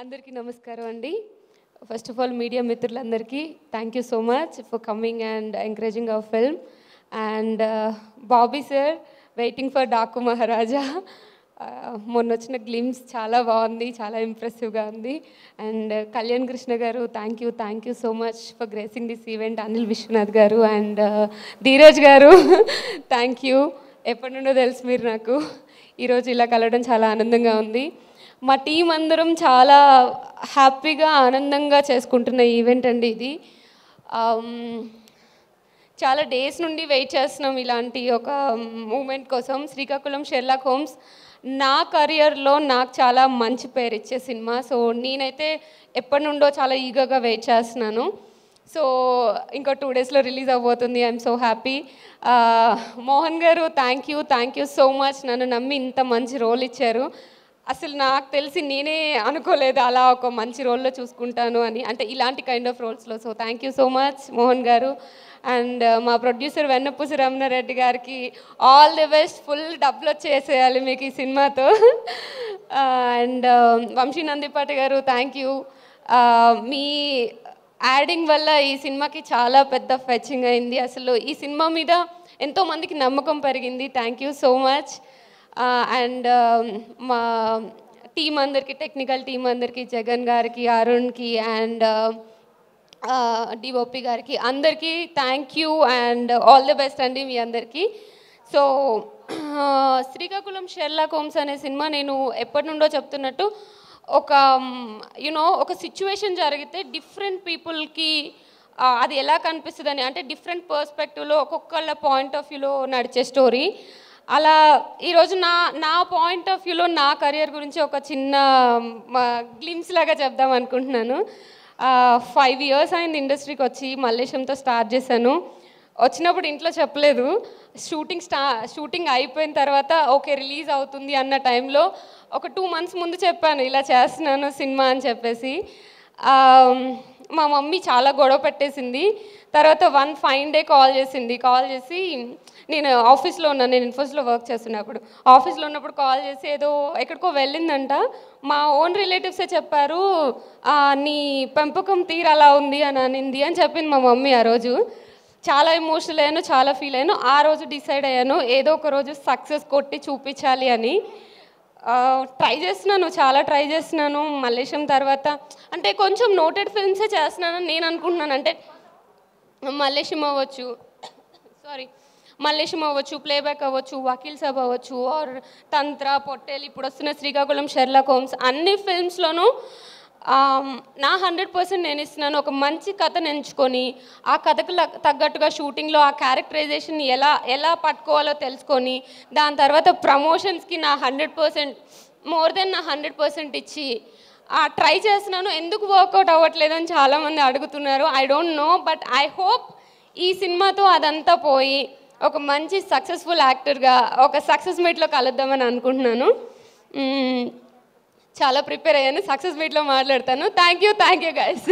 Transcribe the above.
అందరికీ నమస్కారం అండి. ఫస్ట్ ఆఫ్ ఆల్ మీడియా మిత్రులందరికీ thank you so much for coming and encouraging our film. And Bobby sir, waiting for Daaku Maharaaj. మొన్న వచ్చిన గ్లిమ్స్ చాలా బాగుంది, చాలా ఇంప్రెసివ్గా ఉంది. And Kalyan Krishna garu, thank you so much for gracing this event. Anil Vishwanath garu and Dheeraj గారు థ్యాంక్ యూ. ఎప్పటి నుండో తెలుసు మీరు నాకు. ఈరోజు ఇలా కలవడం చాలా ఆనందంగా ఉంది. మా టీం అందరం చాలా హ్యాపీగా ఆనందంగా చేసుకుంటున్న ఈవెంట్ అండి ఇది. చాలా డేస్ నుండి వెయిట్ చేస్తున్నాం ఇలాంటి ఒక మూమెంట్ కోసం. శ్రీకాకుళం షెర్లాక్ హోమ్స్ నా కెరియర్లో నాకు చాలా మంచి పేరు ఇచ్చే సినిమా. సో నేనైతే ఎప్పటి నుండో చాలా ఈగర్గా వెయిట్ చేస్తున్నాను. సో ఇంకో 2 డేస్లో రిలీజ్ అవ్వబోతుంది. I'm so happy. మోహన్ గారు, థ్యాంక్ యూ సో మచ్. నన్ను నమ్మి ఇంత మంచి రోల్ ఇచ్చారు. అసలు నాకు తెలిసి నేనే అనుకోలేదు అలా ఒక మంచి రోల్లో చూసుకుంటాను అని, అంటే ఇలాంటి కైండ్ ఆఫ్ రోల్స్లో. So thank you so much Mohan garu. And మా ప్రొడ్యూసర్ వెన్నపూసి రమణారెడ్డి గారికి ఆల్ ది బెస్ట్. ఫుల్ డబ్బులు వచ్చేసేయాలి మీకు ఈ సినిమాతో. అండ్ వంశీ నందిపాటి గారు, థ్యాంక్ యూ. మీ యాడింగ్ వల్ల ఈ సినిమాకి చాలా పెద్ద ఫెచింగ్ అయింది. అసలు ఈ సినిమా మీద ఎంతోమందికి నమ్మకం పెరిగింది. Thank you so much. And మా టీం అందరికీ, టెక్నికల్ టీం అందరికీ, జగన్ గారికి, అరుణ్కి అండ్ డిఓపి గారికి అందరికీ thank you and all the best అండి మీ అందరికీ. సో శ్రీకాకుళం షెర్లాక్ హోమ్స్ అనే సినిమా నేను ఎప్పటి నుండో చెప్తున్నట్టు ఒక సిచ్యువేషన్ జరిగితే డిఫరెంట్ పీపుల్కి అది ఎలా కనిపిస్తుందని, అంటే డిఫరెంట్ పర్స్పెక్టివ్లో ఒక్కొక్కళ్ళ పాయింట్ ఆఫ్ వ్యూలో నడిచే స్టోరీ. అలా ఈరోజు నా పాయింట్ ఆఫ్ వ్యూలో నా కెరియర్ గురించి ఒక చిన్న గ్లిమ్స్ లాగా చెప్దాం అనుకుంటున్నాను. 5 years అయింది ఇండస్ట్రీకి వచ్చి. మల్లేశంతో స్టార్ట్ చేశాను. వచ్చినప్పుడు ఇంట్లో చెప్పలేదు. షూటింగ్ అయిపోయిన తర్వాత ఓకే రిలీజ్ అవుతుంది అన్న టైంలో ఒక 2 months ముందు చెప్పాను ఇలా చేస్తున్నాను సినిమా అని చెప్పేసి. మా మమ్మీ చాలా గొడవ పెట్టేసింది. తర్వాత one fine day కాల్ చేసి నేను ఆఫీస్లో ఉన్నాను, నేను ఇన్ఫోస్లో వర్క్ చేస్తున్నప్పుడు ఆఫీస్లో ఉన్నప్పుడు కాల్ చేసి ఏదో ఎక్కడికో వెళ్ళిందంట. మా ఓన్ రిలేటివ్సే చెప్పారు, నీ పెంపకం తీరు అలా ఉంది అని అనింది అని చెప్పింది మా మమ్మీ. ఆ రోజు చాలా ఎమోషనల్ అయ్యాను, చాలా ఫీల్ అయ్యాను. ఆ రోజు డిసైడ్ అయ్యాను ఏదో ఒక రోజు సక్సెస్ కొట్టి చూపించాలి అని. చాలా ట్రై చేస్తున్నాను. మల్లేశం తర్వాత అంటే కొంచెం నోటెడ్ ఫిల్మ్సే చేస్తున్నానని నేను అనుకుంటున్నాను. అంటే మల్లేశం అవ్వచ్చు, ప్లేబ్యాక్ అవ్వచ్చు, వకీల్ సాబ్ అవ్వచ్చు, ఆర్ తంత్ర, పొట్టేలు, ఇప్పుడు వస్తున్న శ్రీకాకుళం షెర్లాక్ హోమ్స్, అన్ని ఫిల్మ్స్లోనూ నా 100% నేను ఇస్తున్నాను. ఒక మంచి కథను ఎంచుకొని ఆ కథకు తగ్గట్టుగా షూటింగ్లో ఆ క్యారెక్టరైజేషన్ ఎలా పట్టుకోవాలో తెలుసుకొని దాని తర్వాత ప్రమోషన్స్కి నా 100% మోర్ దెన్ నా 100% ఇచ్చి ట్రై చేస్తున్నాను. ఎందుకు వర్కౌట్ అవ్వట్లేదని చాలామంది అడుగుతున్నారు. I don't know, but I hope ఈ సినిమాతో అదంతా పోయి ఒక మంచి సక్సెస్ఫుల్ యాక్టర్గా ఒక సక్సెస్ మీట్లో కలుద్దామని అనుకుంటున్నాను. చాలా ప్రిపేర్ అయ్యాను. సక్సెస్ మీట్లో మాట్లాడతాను. Thank you guys.